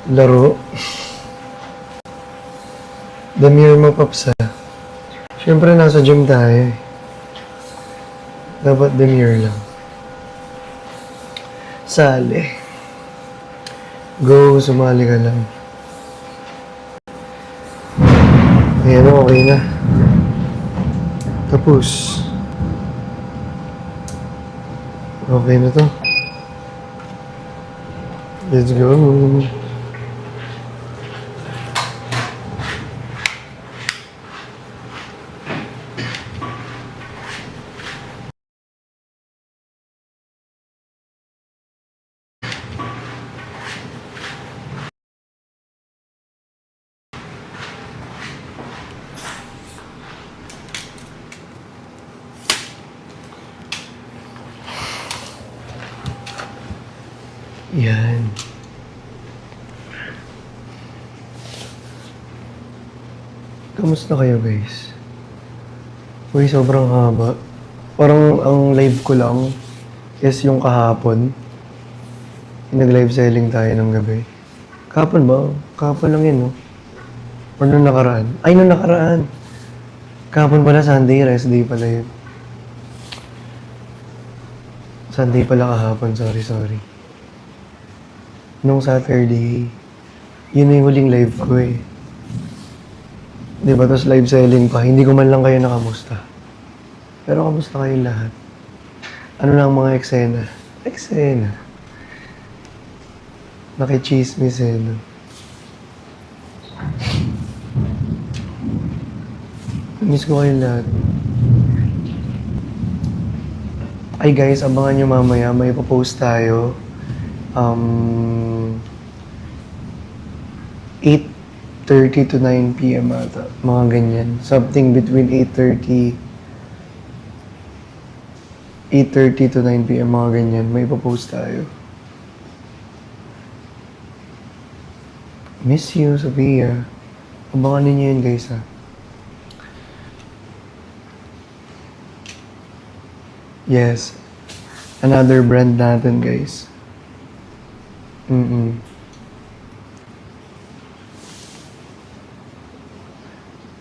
Laro. Damir mo, Paps, ha? Siyempre, nasa gym tayo, eh. Dapat demure lang. Sali. Go, sumali ka lang. Ayan, okay na. Tapos. Okay na to. Let's go. Yan. Kamusta kayo, guys? Uy, sobrang haba. Parang ang live ko lang is yung kahapon. Nag-live selling tayo ng gabi. Kahapon ba? Kahapon lang yun, no? Or nung nakaraan? Ay, nung nakaraan! Kahapon pala, Sunday, rest day pala yun. Sunday pala kahapon, sorry. Nung Saturday, yun na yung huling live ko, eh. Diba, tapos live selling pa. Hindi ko man lang kayo nakamusta. Pero kamusta kayong lahat? Ano lang mga eksena? Eksena. Nakichismis, eh, no? Miss ko kayong lahat. Ay guys, abangan nyo mamaya. May ipopost tayo. 8:30 to 9 p.m. ata. Mga ganyan. Something between 8:30 to 9 p.m. Mga ganyan. May ipopost tayo. Miss you, Sophia. Abangan ninyo yun, guys, ha. Yes. Another brand natin, guys.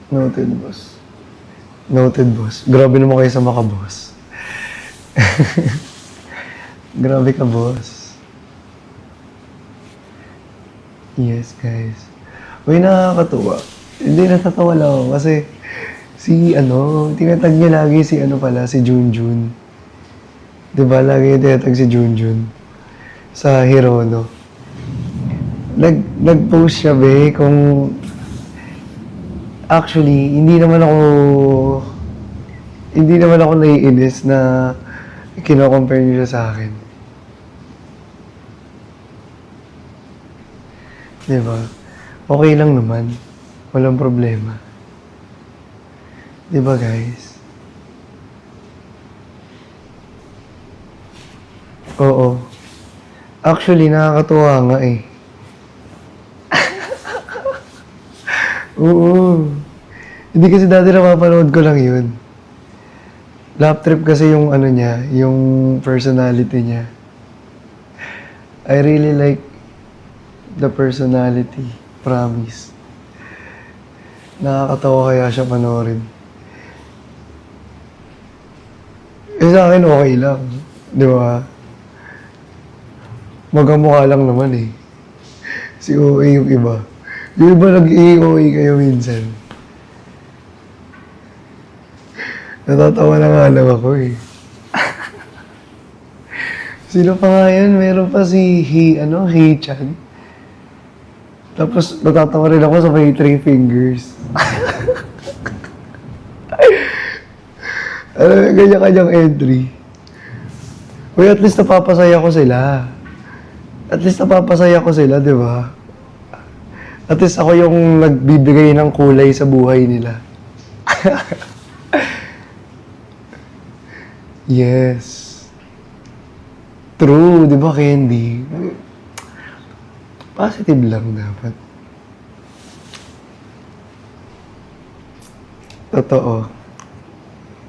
Noted, boss. Noted, boss. Grabe naman kayo sa maka, boss. Grabe ka, boss. Yes, guys. Uy, nakakatuwa. Hindi, natatawa lang ako kasi tinatag niya lagi si Junjun. Diba, lagi yung tinatag si Junjun sa Hirono. Nag-post siya, be, kung actually, hindi naman ako naiinis na kino-compare niyo siya sa akin. Diba? Okay lang naman. Walang problema. Diba, guys? Oo. Actually, nakakatuwa nga, eh. Oo. Hindi kasi dati napapanood ko lang yun. Lap trip kasi yung niya, yung personality niya. I really like the personality. Promise. Nakakatawa kaya siya panoorin. Eh sa akin okay lang. Di ba? Magkamukha lang naman, eh. Si OA yung iba. Yung iba nag-OA kayo minsan. Natatawa na nga lang ako, eh. Sino pa nga yan? Meron pa si Hei-chan. Tapos natatawa rin ako sa may 3 fingers. Ganyan-kanyang entry. Uy, at least napapasaya ko sila. Di ba? At least ako yung nagbibigay ng kulay sa buhay nila. Yes. True, di ba, Candy? Positive lang dapat. Totoo.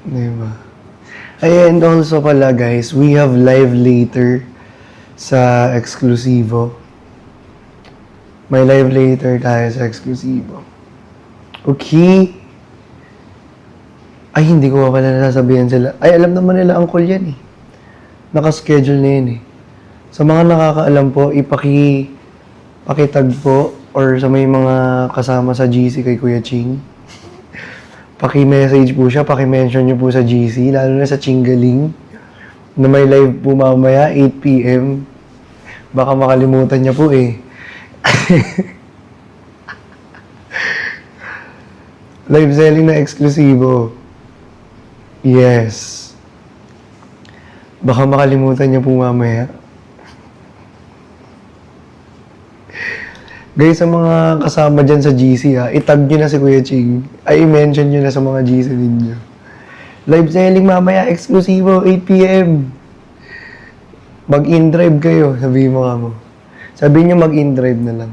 Di ba? Ay, and also pala, guys, we have live later sa Exclusivo. May live later tayo sa eksklusibo. Okay. Ay, hindi ko pa pala nasasabihan sila. Ay, alam naman nila angkol yan eh. Nakaschedule na yun eh. Sa mga nakakaalam po, pakitag po or sa may mga kasama sa GC kay Kuya Ching. Paki-message po siya, paki-mention niyo po sa GC, lalo na sa Chingaling, na may live po mamaya, 8 p.m. Baka makalimutan niya po eh. Live selling na eksklusibo. Yes. Baka makalimutan niya po mamaya. Guys, sa mga kasama dyan sa GC itag nyo na si Kuya Ching. Ay, i-mention nyo na sa mga GC ninyo. Live selling mamaya, eksklusibo, 8 p.m. Mag-in-drive kayo, sabihin mo nga mo. Sabihin nyo mag-in-drive na lang.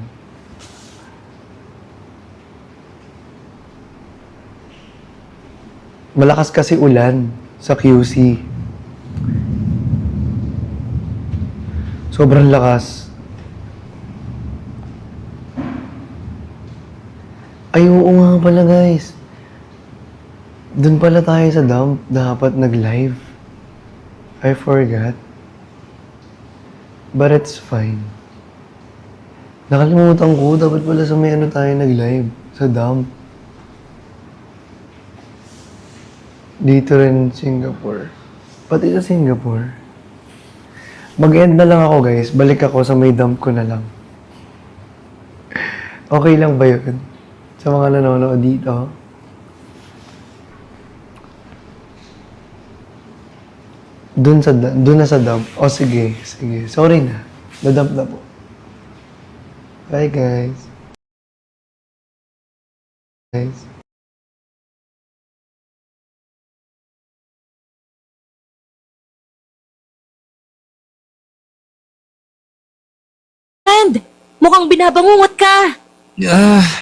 Malakas kasi ulan sa QC. Sobrang lakas. Ay, oo nga pala guys. Doon pala tayo sa dump. Dapat nag-live. I forgot. But it's fine. Nakalimutan ko. Dapat pala sa may tayo nag-live. Sa dump. Dito rin Singapore. Pati sa Singapore. Mag-end na lang ako guys. Balik ako sa may dump ko na lang. Okay lang ba yun? Sa mga nanonood dito. Doon na sa dump. O sige. Sorry na. Na-dump na po. Bye guys. Friend, mukhang binabangungot ka.